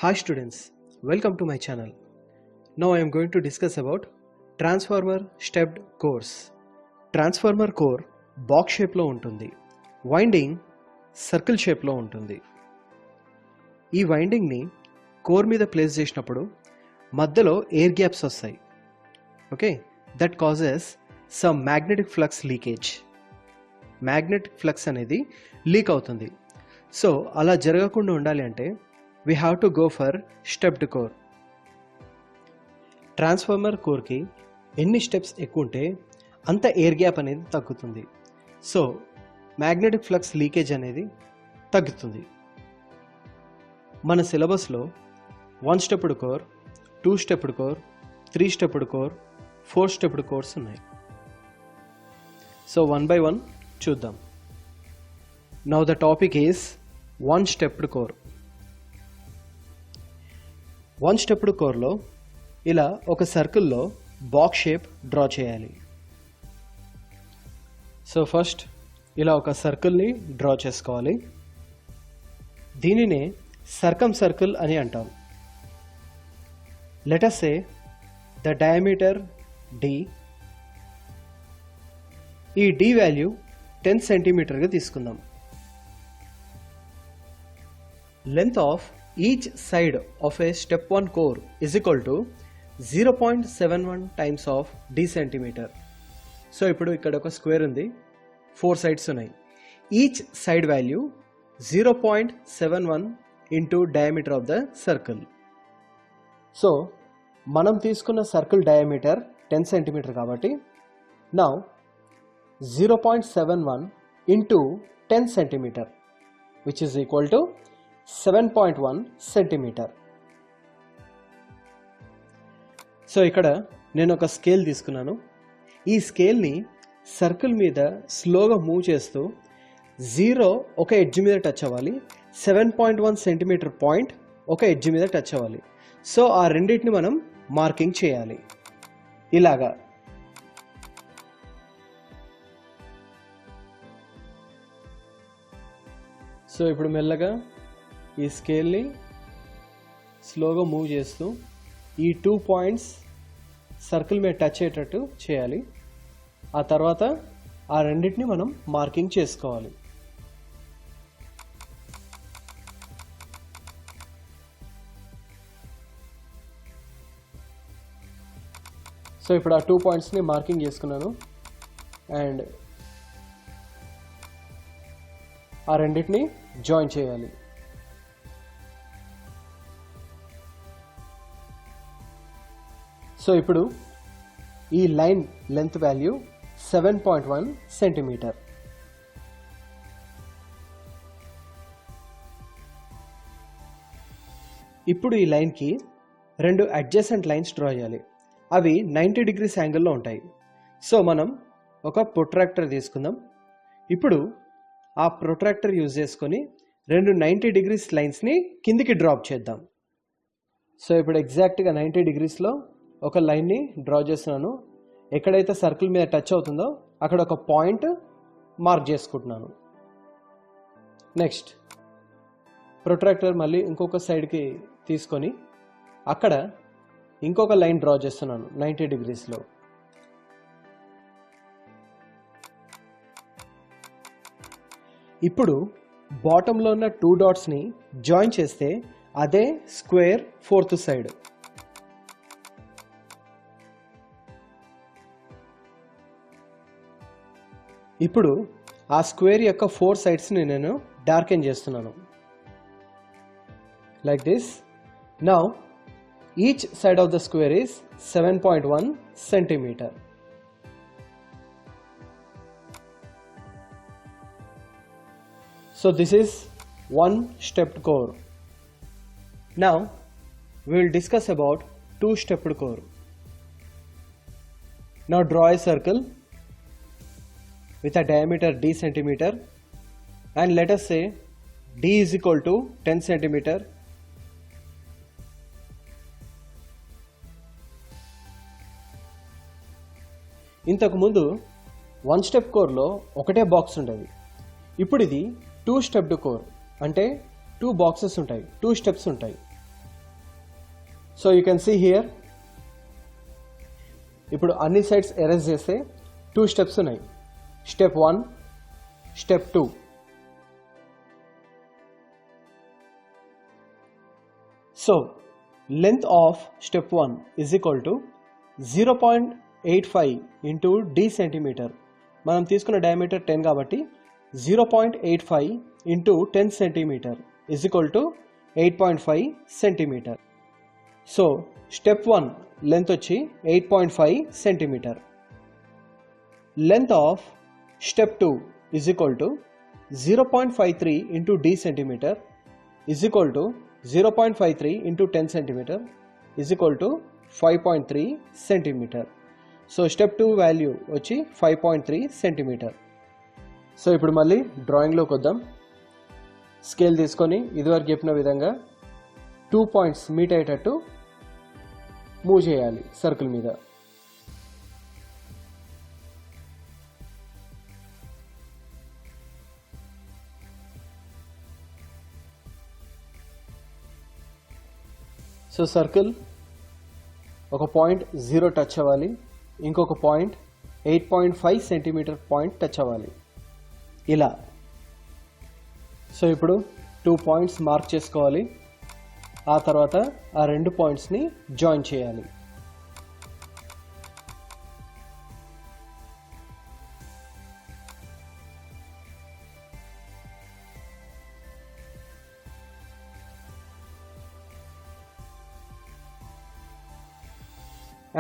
Hi students, welcome to my channel. Now I am going to discuss about transformer stepped cores. Transformer core box shape లో ఉంటుంది. Winding circle shape లో ఉంటుంది. ఈ winding ని core మీద place చేసినప్పుడు మధ్యలో ఎయిర్ గ్యాప్స్ వస్తాయి. Okay, that causes some magnetic flux leakage. Magnetic flux అనేది లీక్ అవుతుంది. సో అలా జరగకుండా ఉండాలి అంటే we have to go for stepped core. Transformer కోర్కి ఎన్ని స్టెప్స్ ఎక్కువ ఉంటే అంత ఎయిర్ గ్యాప్ అనేది తగ్గుతుంది. సో మ్యాగ్నెటిక్ ఫ్లక్స్ లీకేజ్ అనేది తగ్గుతుంది. మన సిలబస్లో 1 stepped core, 2 stepped core, 3 stepped core, 4 stepped cores ఉన్నాయి. సో 1 by 1 చూద్దాం. Now the topic is 1 stepped core. 1 stepped కోర్లో ఇలా ఒక సర్కిల్లో బాక్స్ షేప్ డ్రా చేయాలి. సో ఫస్ట్ ఇలా ఒక సర్కిల్ని డ్రా చేసుకోవాలి. దీనినే సర్కమ్ సర్కిల్ అని అంటాం. Let us say the diameter d. ఈ d వాల్యూ 10 సెంటీమీటర్గా తీసుకుందాం. Length of each side of a step 1 core is equal to 0.71 times of d centimeter. So ఇప్పుడు ఇక్కడ ఒక స్క్వేర్ ఉంది, 4 sides ఉన్నాయి. Each side value 0.71 into diameter of the circle. So మనం తీసుకున్న circle diameter 10 centimetre కాబట్టి now 0.71 into 10 centimetre which is equal to 7.1 centimetre. So ఇక్కడ నేను ఒక స్కేల్ తీసుకున్నాను. ఈ స్కేల్ని సర్కిల్ మీద స్లోగా మూవ్ చేస్తూ 0 ఒక ఎడ్జ్ మీద టచ్ అవ్వాలి, 7.1 సెంటీమీటర్ పాయింట్ ఒక ఎడ్జ్ మీద టచ్ అవ్వాలి. సో ఆ రెండింటిని మనం మార్కింగ్ చేయాలి ఇలాగా. సో ఇప్పుడు మెల్లగా ఈ స్కేల్ని స్లోగా మూవ్ చేస్తూ ఈ 2 పాయింట్స్ సర్కిల్ మీద టచ్ అయ్యేటట్టు చేయాలి. ఆ తర్వాత ఆ రెండింటిని మనం మార్కింగ్ చేసుకోవాలి. సో ఇప్పుడు ఆ 2 పాయింట్స్ని మార్కింగ్ చేసుకున్నాను అండ్ ఆ రెండింటిని జాయిన్ చేయాలి. సో ఇప్పుడు ఈ లైన్ లెంత్ వాల్యూ 7.1 సెంటీమీటర్. ఇప్పుడు ఈ లైన్కి 2 అడ్జసెంట్ లైన్స్ డ్రా చేయాలి. అవి 90 degrees యాంగిల్లో ఉంటాయి. సో మనం ఒక ప్రొట్రాక్టర్ తీసుకుందాం. ఇప్పుడు ఆ ప్రొట్రాక్టర్ యూజ్ చేసుకొని 2 90 degrees లైన్స్ని కిందికి డ్రాప్ చేద్దాం. సో ఇప్పుడు ఎగ్జాక్ట్గా 90 degreesలో ఒక లైన్ని డ్రా చేస్తున్నాను. ఎక్కడైతే సర్కిల్ మీద టచ్ అవుతుందో అక్కడ ఒక పాయింట్ మార్క్ చేసుకుంటున్నాను. నెక్స్ట్ ప్రొట్రాక్టర్ మళ్ళీ ఇంకొక సైడ్కి తీసుకొని అక్కడ ఇంకొక లైన్ డ్రా చేస్తున్నాను 90 degreesలో. ఇప్పుడు బాటంలో ఉన్న 2 డాట్స్ని జాయిన్ చేస్తే అదే స్క్వేర్ 4th సైడ్. ఇప్పుడు ఆ స్క్వేర్ యొక్క 4 సైడ్స్ని నేను డార్కెన్ చేస్తున్నాను like this. Now each side of the square is 7.1 centimetre. So this is 1 stepped core. Now we will discuss about 2 stepped core. Now draw a circle with a diameter d centimeter and let us say d is equal to 10 centimeter. ఇంతకు ముందు 1 step కోర్లో ఒకటే box ఉండేది. ఇప్పుడు ఇది 2 stepped core అంటే 2 boxes ఉంటాయి, 2 steps ఉంటాయి. So you can see here, ఇప్పుడు అన్ని సైడ్స్ ఎరేజ్ చేస్తే 2 స్టెప్స్ ఉన్నాయి. Step 1, step 2. So length of step 1 is equal to 0.85 into d centimeter. మనం తీసుకున్న డయామీటర్ 10 కాబట్టి 0.85 into 10 centimeter is equal to 8.5 centimeter. So step 1 length వచ్చి 8.5 centimeter. Length of step 2 is equal to 0.53 into d centimeter is equal to 0.53 into 10 centimeter is equal to 5.3 centimeter. So step 2 value వచ్చి 5.3 centimeter. So ఇప్పుడు మళ్ళీ డ్రాయింగ్లోకి వద్దాం. Scale తీసుకొని ఇదివరకు చెప్పిన విధంగా 2 points meet అయ్యేటట్టు మూవ్ చేయాలి సర్కిల్ మీద. సో సర్కిల్ ఒక పాయింట్ 0 టచ్ అవ్వాలి, ఇంకొక పాయింట్ 8.5 సెంటీమీటర్ పాయింట్ టచ్ అవ్వాలి ఇలా. సో ఇప్పుడు 2 పాయింట్స్ మార్క్ చేసుకోవాలి. ఆ తర్వాత ఆ 2 పాయింట్స్ని జాయిన్ చేయాలి.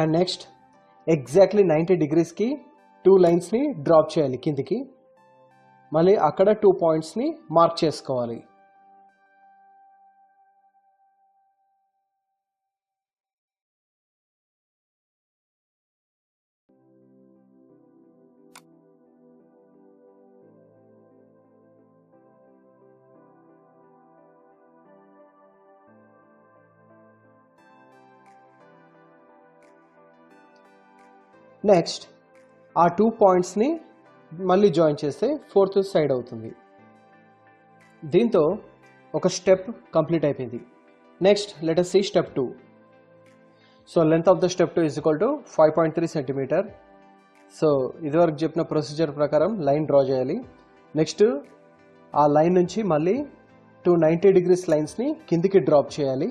అండ్ నెక్స్ట్ ఎగ్జాక్ట్లీ 90 degreesకి 2 లైన్స్ని డ్రాప్ చేయాలి కిందికి. మళ్ళీ అక్కడ 2 పాయింట్స్ని మార్క్ చేసుకోవాలి. నెక్స్ట్ ఆ 2 పాయింట్స్ని మళ్ళీ జాయిన్ చేస్తే 4th సైడ్ అవుతుంది. దీంతో ఒక స్టెప్ కంప్లీట్ అయిపోయింది. Next let us see step 2. So length of the step 2 is equal to 5.3 centimeter. So ఇదివరకు చెప్పిన ప్రొసీజర్ ప్రకారం లైన్ డ్రా చేయాలి. నెక్స్ట్ ఆ లైన్ నుంచి మళ్ళీ 2 90 degrees లైన్స్ని కిందికి డ్రాప్ చేయాలి.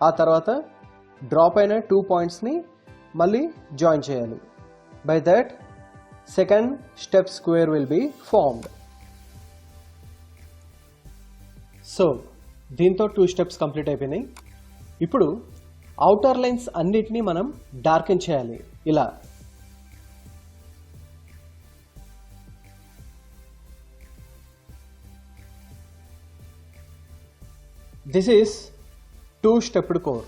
ఆ తర్వాత డ్రాప్ అయిన 2 పాయింట్స్ని మళ్ళీ జాయిన్ చేయాలి. By that second step square will be formed. So దీంతో 2 స్టెప్స్ కంప్లీట్ అయిపోయినాయి. ఇప్పుడు అవుటర్ లైన్స్ అన్నిటినీ మనం డార్కెన్ చేయాలి ఇలా. This is 2 stepped core.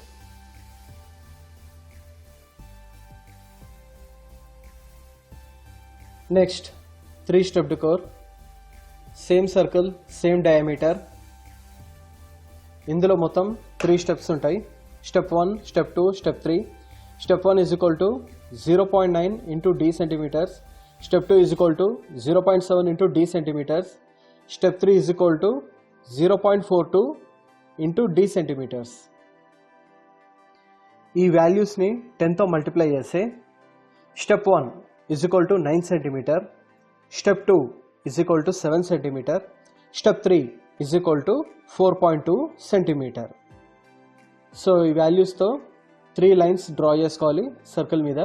Next 3 stepped core. Same circle, same diameter. ఇందులో మొత్తం 3 స్టెప్స్ ఉంటాయి. Step 1, step 2, step 3. Step 1 is equal to 0.9 into d centimeters. Step 2 is equal to 0.7 into d centimeters. Step 3 is equal to 0.42 into d centimeters. ఈ వాల్యూస్ని 10తో multiply చేస్తే step 1 is equal to 9 centimeter. Step 2 is equal to 7 centimeter. Step 3 is equal to 4.2 centimeter. So ఈ వాల్యూస్తో 3 lines draw చేసుకోవాలి circle మీద.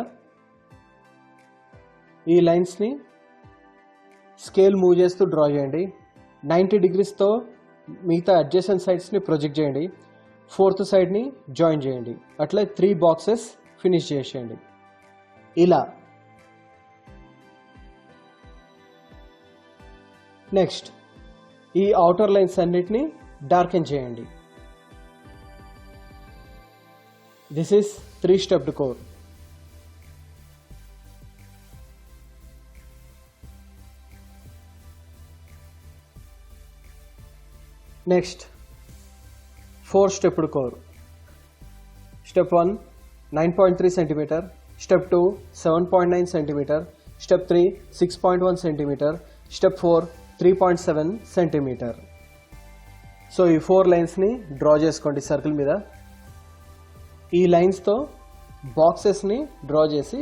ఈ లైన్స్ని scale move చేస్తూ draw చేయండి. 90 degreesతో మిగతా అడ్జసెంట్ సైడ్స్ని ప్రొజెక్ట్ చేయండి. 4th సైడ్ని జాయిన్ చేయండి. అట్లా 3 బాక్సెస్ ఫినిష్ చేసేయండి ఇలా. నెక్స్ట్ ఈ అవుటర్ లైన్స్ అన్నిటిని డార్కెన్ చేయండి. This is 3 stepped core. Next 4 stepped core. Step 1 9.3 centimeter. Step 2 7.9 centimeter. Step 3 6.1 centimeter. Step 4 3.7 centimetre. So ఈ 4 లైన్స్ని డ్రా చేసుకోండి సర్కిల్ మీద. ఈ లైన్స్తో బాక్సెస్ని డ్రా చేసి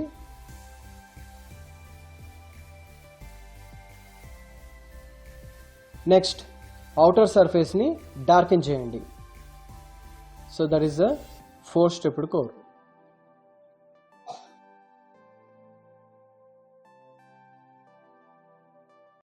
నెక్స్ట్ అవుటర్ సర్ఫేస్ని డార్కెన్ చేయండి. So that is the 4 stepped core.